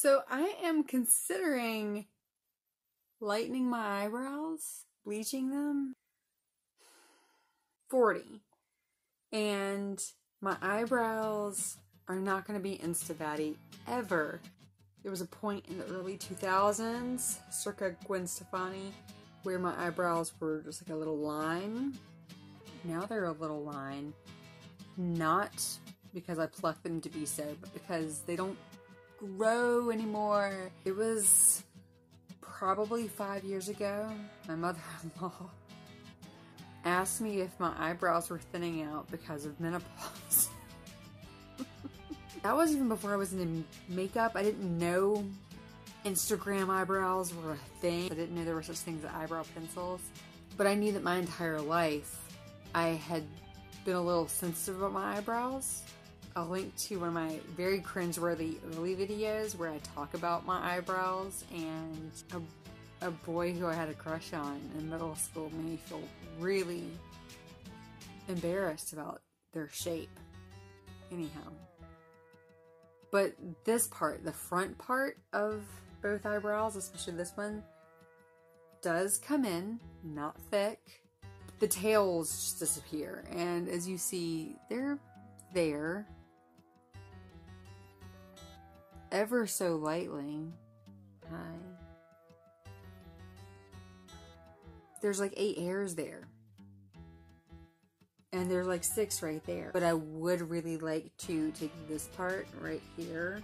So I am considering lightening my eyebrows, bleaching them. 40. And my eyebrows are not going to be insta-batty ever. There was a point in the early 2000s, circa Gwen Stefani, where my eyebrows were just like a little line. Now they're a little line. Not because I plucked them to be so, but because they don't grow anymore. It was probably 5 years ago. My mother-in-law asked me if my eyebrows were thinning out because of menopause. That was even before I was into makeup. I didn't know Instagram eyebrows were a thing. I didn't know there were such things as eyebrow pencils. But I knew that my entire life I had been a little sensitive about my eyebrows. I'll link to one of my very cringeworthy early videos where I talk about my eyebrows, and a boy who I had a crush on in middle school made me feel really embarrassed about their shape. Anyhow. But this part, the front part of both eyebrows, especially this one, does come in, not thick. The tails just disappear, and as you see, they're there. Ever so lightly. Hi. There's like 8 hairs there. And there's like 6 right there. But I would really like to take this part right here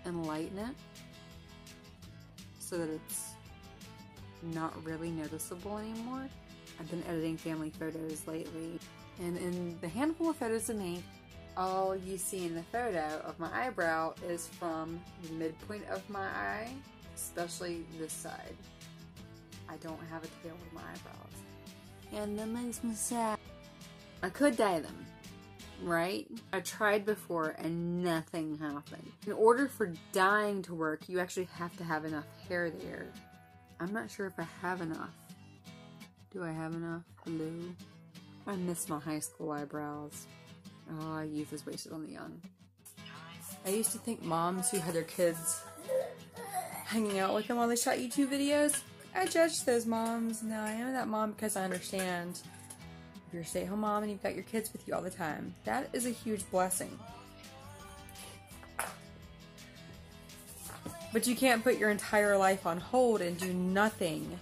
and lighten it so that it's not really noticeable anymore. I've been editing family photos lately, and in the handful of photos of me, all you see in the photo of my eyebrow is from the midpoint of my eye, especially this side. I don't have a tail with my eyebrows. And that makes me sad. I could dye them, right? I tried before and nothing happened. In order for dyeing to work, you actually have to have enough hair there. I'm not sure if I have enough. Do I have enough? Hello? I miss my high school eyebrows. Oh, youth is wasted on the young. I used to think moms who had their kids hanging out with them while they shot YouTube videos, I judged those moms. No, I am that mom because I understand. If you're a stay-at-home mom and you've got your kids with you all the time, that is a huge blessing. But you can't put your entire life on hold and do nothing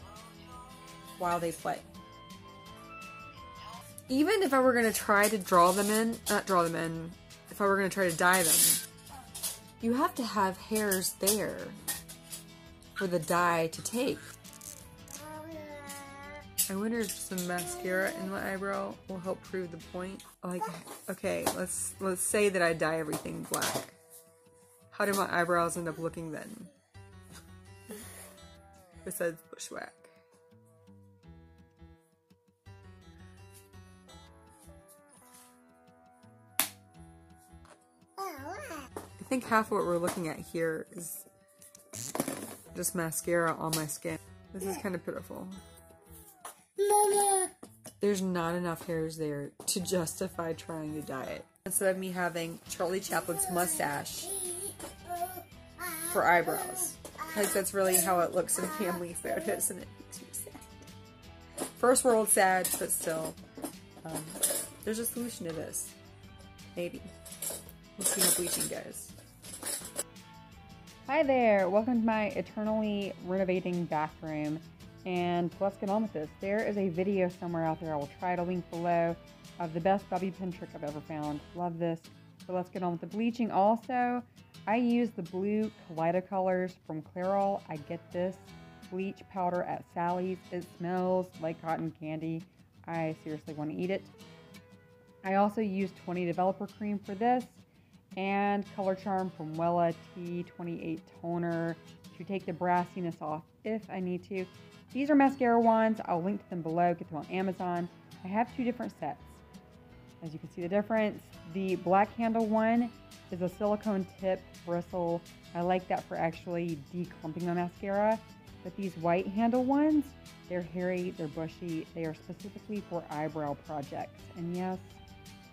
while they play. Even if I were going to try to if I were going to try to dye them, you have to have hairs there for the dye to take. I wonder if some mascara in my eyebrow will help prove the point. Like, okay, let's say that I dye everything black. How do my eyebrows end up looking then? Besides bushwhack. I think half of what we're looking at here is just mascara on my skin. This is kind of pitiful. Mama. There's not enough hairs there to justify trying to dye it. Instead of me having Charlie Chaplin's mustache for eyebrows. Because that's really how it looks in family photos, and it makes me sad. First world sad, but still. There's a solution to this. Maybe. We'll see how bleaching goes. Hi there, welcome to my eternally renovating bathroom, and let's get on with this. There is a video somewhere out there, I will try to link below, of the best bobby pin trick I've ever found. Love this. So let's get on with the bleaching. Also, I use the blue Kaleidocolors from Clairol. I get this bleach powder at Sally's. It smells like cotton candy. I seriously want to eat it. I also use 20 Developer Cream for this, and Color Charm from Wella T28 Toner to take the brassiness off if I need to. These are mascara wands. I'll link to them below. Get them on Amazon. I have 2 different sets. As you can see the difference, the black handle one is a silicone tip bristle. I like that for actually declumping my mascara. But these white handle ones, they're hairy, they're bushy. They are specifically for eyebrow projects. And yes,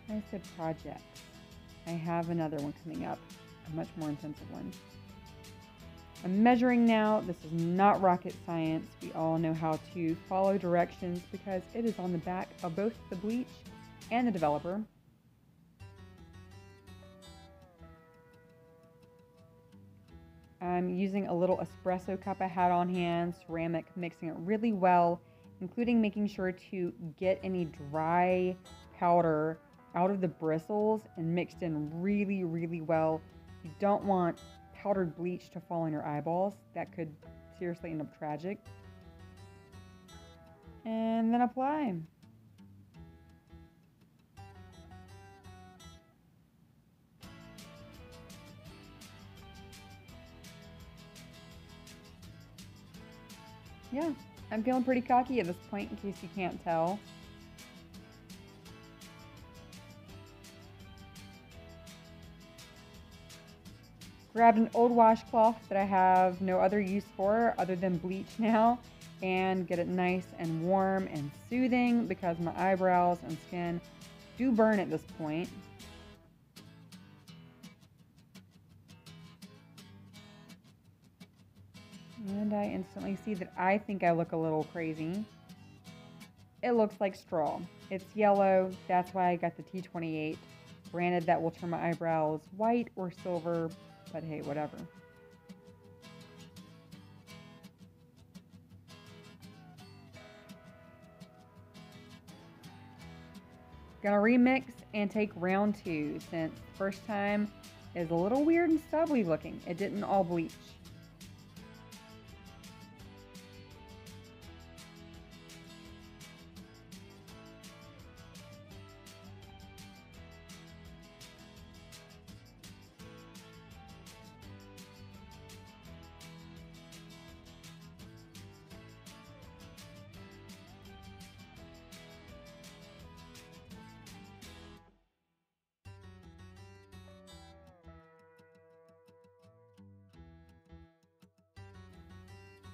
I said projects. I have another one coming up, a much more intensive one. I'm measuring now. This is not rocket science. We all know how to follow directions because it is on the back of both the Bleach and the developer. I'm using a little espresso cup I had on hand, ceramic, mixing it really well, including making sure to get any dry powder out of the bristles and mixed in really, really well. You don't want powdered bleach to fall on your eyeballs. That could seriously end up tragic. And then apply. Yeah, I'm feeling pretty cocky at this point, in case you can't tell. Grabbed an old washcloth that I have no other use for other than bleach now, and get it nice and warm and soothing because my eyebrows and skin do burn at this point. And I instantly see that I think I look a little crazy. It looks like straw. It's yellow. That's why I got the T28. Granted, that will turn my eyebrows white or silver, but hey, whatever. Gonna remix and take round 2 since the first time is a little weird and stubbly looking. It didn't all bleach.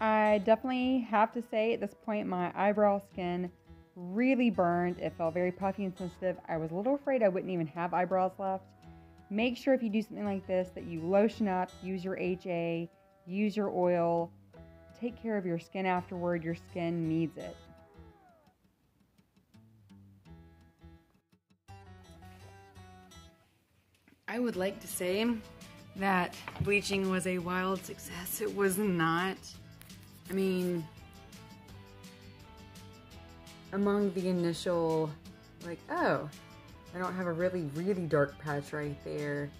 I definitely have to say at this point my eyebrow skin really burned. It felt very puffy and sensitive. I was a little afraid I wouldn't even have eyebrows left. Make sure if you do something like this that you lotion up, use your HA, use your oil. Take care of your skin afterward. Your skin needs it. I would like to say that bleaching was a wild success. It was not. I mean, among the initial, like, oh, I don't have a really, really dark patch right there.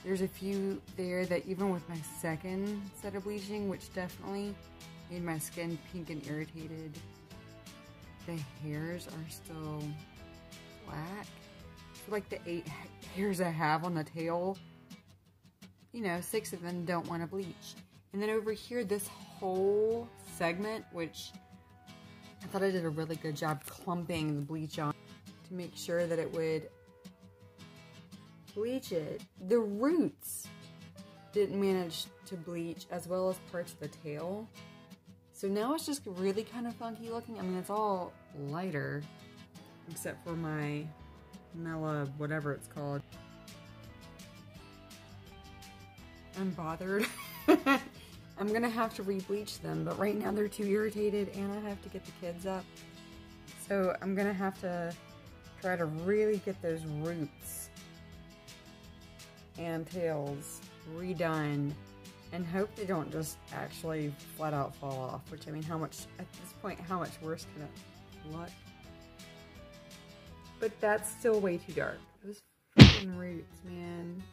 There's a few there that even with my second set of bleaching, which definitely made my skin pink and irritated, the hairs are still black. So like the 8 hairs I have on the tail, you know, 6 of them don't want to bleach. And then over here, this whole segment, which I thought I did a really good job clumping the bleach on to make sure that it would bleach it. The roots didn't manage to bleach as well as parts of the tail. So now it's just really kind of funky looking. I mean, it's all lighter except for my Mela, whatever it's called. I'm bothered. I'm gonna have to re-bleach them, but right now they're too irritated and I have to get the kids up. So I'm gonna have to try to really get those roots and tails redone and hope they don't just actually flat out fall off, which I mean, how much, at this point, how much worse can it look? But that's still way too dark. Those freaking roots, man.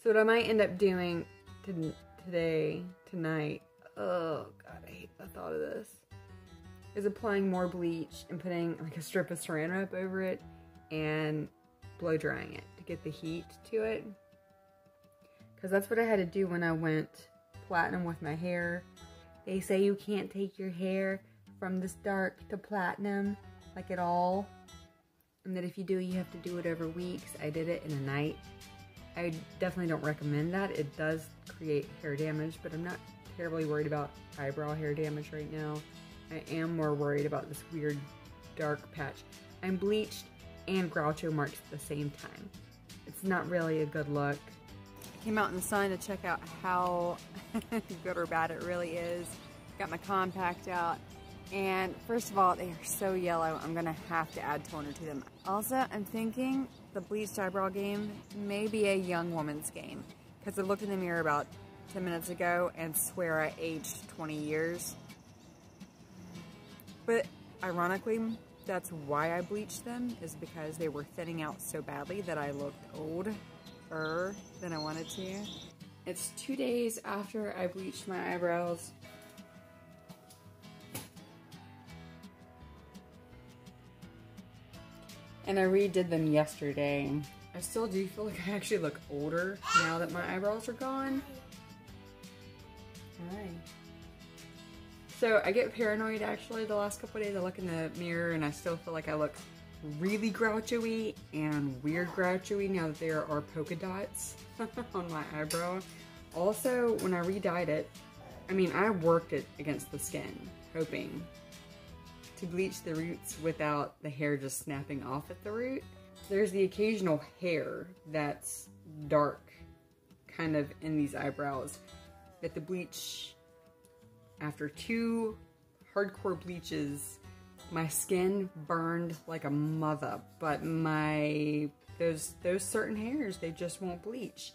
So what I might end up doing tonight, oh god, I hate the thought of this, is applying more bleach and putting like a strip of saran wrap over it and blow drying it to get the heat to it. Because that's what I had to do when I went platinum with my hair. They say you can't take your hair from this dark to platinum like at all, and that if you do, you have to do it over weeks. I did it in a night. I definitely don't recommend that. It does create hair damage, but I'm not terribly worried about eyebrow hair damage right now. I am more worried about this weird dark patch. I'm bleached and Groucho marks at the same time. It's not really a good look. came out in the sun to check out how good or bad it really is. Got my compact out, and first of all, they are so yellow, I'm gonna have to add toner to them. Also, I'm thinking the bleached eyebrow game may be a young woman's game, because I looked in the mirror about 10 minutes ago and swear I aged 20 years. But ironically, that's why I bleached them, is because they were thinning out so badly that I looked older than I wanted to. It's 2 days after I bleached my eyebrows. And I redid them yesterday. I still do feel like I actually look older now that my eyebrows are gone. Hi. So I get paranoid actually the last couple of days. I look in the mirror and I still feel like I look really grouchy and weird grouchy now that there are polka dots on my eyebrow. Also, when I re-dyed it, I mean, I worked it against the skin, hoping to bleach the roots without the hair just snapping off at the root. There's the occasional hair that's dark kind of in these eyebrows that the bleach, after 2 hardcore bleaches, my skin burned like a mother, but those certain hairs, they just won't bleach.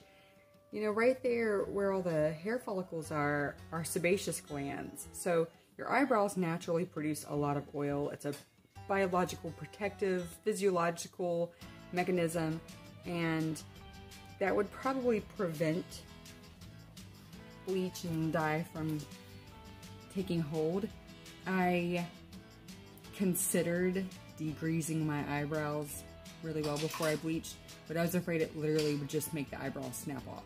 You know, right there where all the hair follicles are sebaceous glands. So your eyebrows naturally produce a lot of oil. It's a biological, protective, physiological mechanism, and that would probably prevent bleach and dye from taking hold. I considered degreasing my eyebrows really well before I bleached, but I was afraid it literally would just make the eyebrows snap off,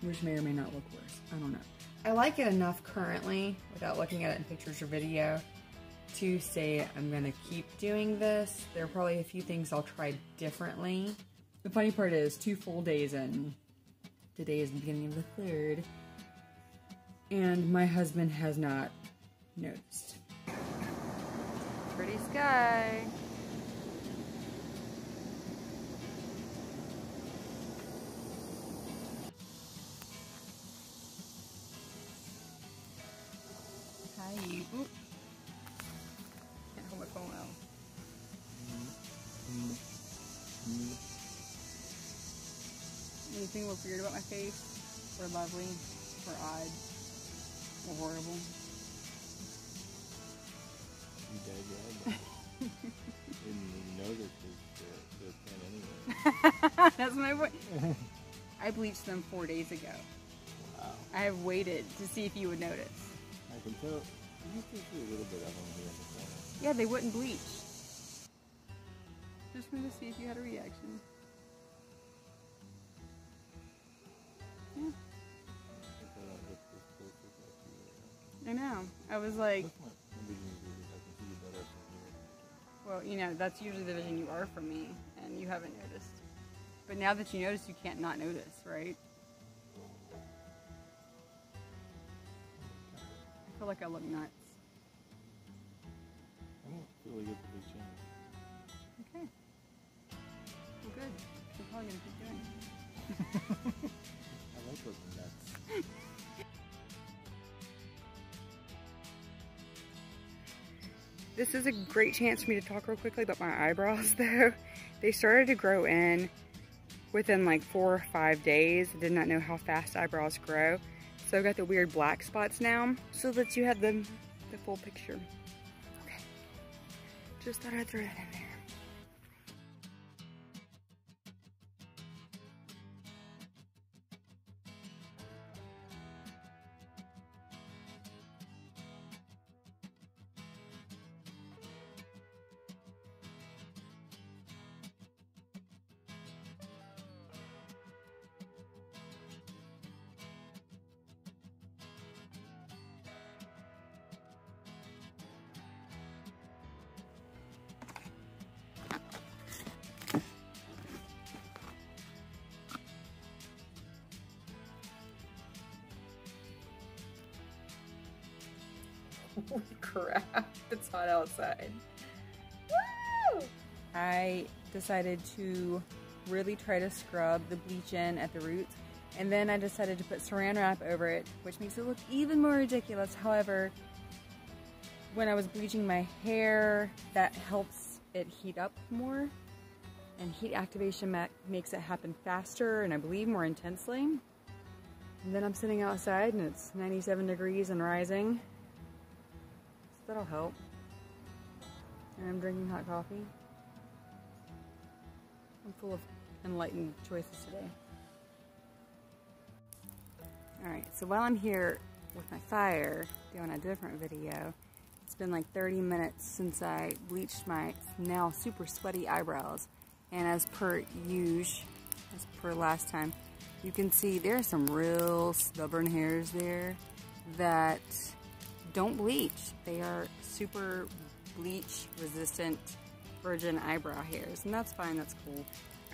which may or may not look worse. I don't know. I like it enough currently, without looking at it in pictures or video, to say I'm gonna keep doing this. There are probably a few things I'll try differently. The funny part is 2 full days in. Today is the beginning of the 3rd. And my husband has not noticed. Pretty sky. Hi. Oop. Can't hold my phone well. Anything look weird about my face? Or lovely? Or odd? Or horrible? You dyed your eyebrows. Didn't notice the pin anyway. That's my point. I bleached them 4 days ago. Wow. I have waited to see if you would notice. I can tell. You can see a little bit of them here in the corner. Yeah, they wouldn't bleach. Just wanted to see if you had a reaction. Yeah. I know. I was like, well, you know, that's usually the vision you are from me, and you haven't noticed. But now that you notice, you can't not notice, right? I feel like I look nuts. I don't feel like it's a big change. Okay. Well, good. I'm probably going to keep doing it. I like looking nuts. This is a great chance for me to talk real quickly about my eyebrows, though. They started to grow in within like 4 or 5 days. I did not know how fast eyebrows grow. So I've got the weird black spots now, so that you have the full picture. Okay. Just thought I'd throw that in there. Holy crap, it's hot outside. Woo! I decided to really try to scrub the bleach in at the roots. And then I decided to put saran wrap over it, which makes it look even more ridiculous. However, when I was bleaching my hair, that helps it heat up more. And heat activation makes it happen faster and I believe more intensely. And then I'm sitting outside and it's 97 degrees and rising. So that'll help. And I'm drinking hot coffee. I'm full of enlightened choices today. Alright, so while I'm here with my fire doing a different video, it's been like 30 minutes since I bleached my now super sweaty eyebrows. And as per usual, as per last time, you can see there are some real stubborn hairs there that don't bleach. They are super bleach resistant virgin eyebrow hairs, and that's fine, that's cool.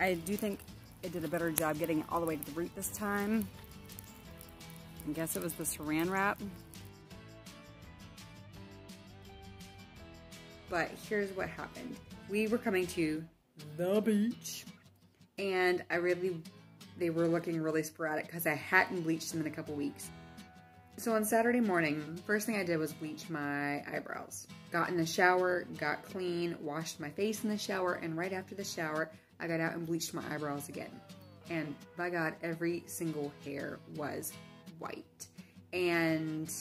I do think it did a better job getting it all the way to the root this time. I guess it was the saran wrap. But here's what happened. We were coming to the beach, and they were looking really sporadic because I hadn't bleached them in a couple weeks. So on Saturday morning, first thing I did was bleach my eyebrows. Got in the shower, got clean, washed my face in the shower, and right after the shower, I got out and bleached my eyebrows again. And by God, every single hair was white. And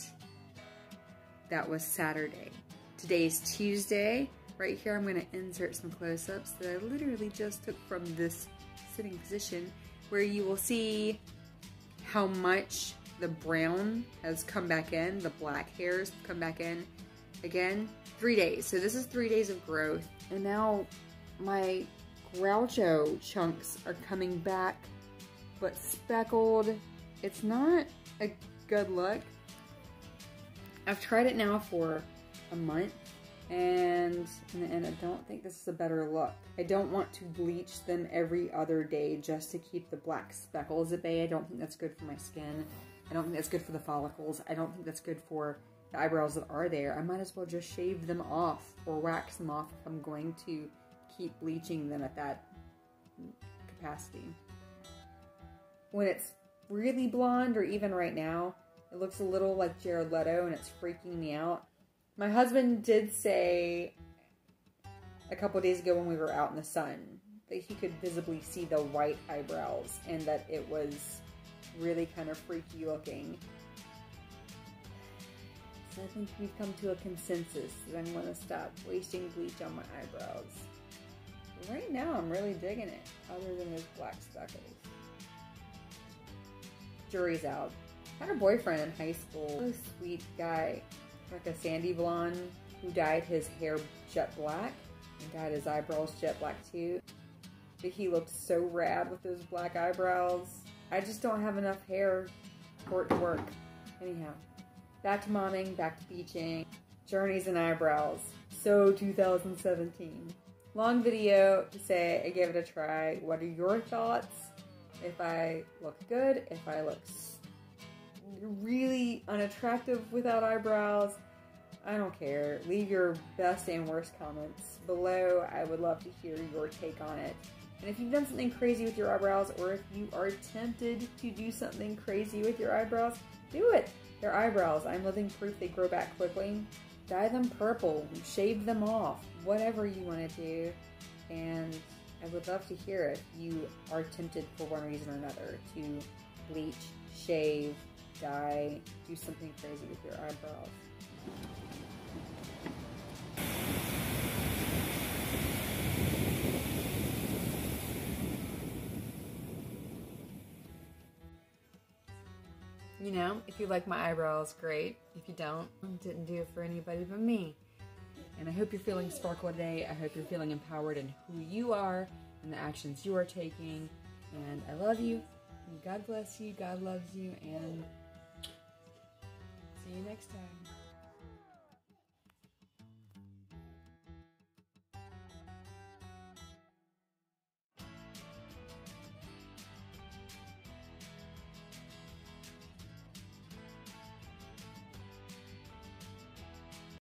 that was Saturday. Today's Tuesday. Right here, I'm going to insert some close-ups that I literally just took from this sitting position, where you will see how much the brown has come back in, the black hairs come back in again. 3 days. So this is 3 days of growth. And now my Groucho chunks are coming back, but speckled. It's not a good look. I've tried it now for a month, and I don't think this is a better look. I don't want to bleach them every other day just to keep the black speckles at bay. I don't think that's good for my skin. I don't think that's good for the follicles. I don't think that's good for the eyebrows that are there. I might as well just shave them off or wax them off if I'm going to keep bleaching them at that capacity. When it's really blonde, or even right now, it looks a little like Jared Leto and it's freaking me out. My husband did say a couple days ago when we were out in the sun that he could visibly see the white eyebrows and that it was really kind of freaky looking. So I think we've come to a consensus that I'm going to stop wasting bleach on my eyebrows. But right now I'm really digging it, other than those black speckles. Jury's out. I had a boyfriend in high school, a sweet guy, like a sandy blonde, who dyed his hair jet black and dyed his eyebrows jet black too. But he looked so rad with those black eyebrows. I just don't have enough hair for it to work. Anyhow, back to momming, back to beaching, journeys and eyebrows. So 2017. Long video to say I gave it a try. What are your thoughts? If I look good, if I look really unattractive without eyebrows, I don't care. Leave your best and worst comments below. I would love to hear your take on it. And if you've done something crazy with your eyebrows, or if you are tempted to do something crazy with your eyebrows, do it. They're eyebrows. I'm living proof they grow back quickly. Dye them purple, shave them off, whatever you want to do. And I would love to hear if you are tempted for one reason or another to bleach, shave, dye, do something crazy with your eyebrows. You know, if you like my eyebrows, great. If you don't, didn't do it for anybody but me. And I hope you're feeling sparkle today. I hope you're feeling empowered in who you are and the actions you are taking. And I love you. And God bless you. God loves you. And see you next time.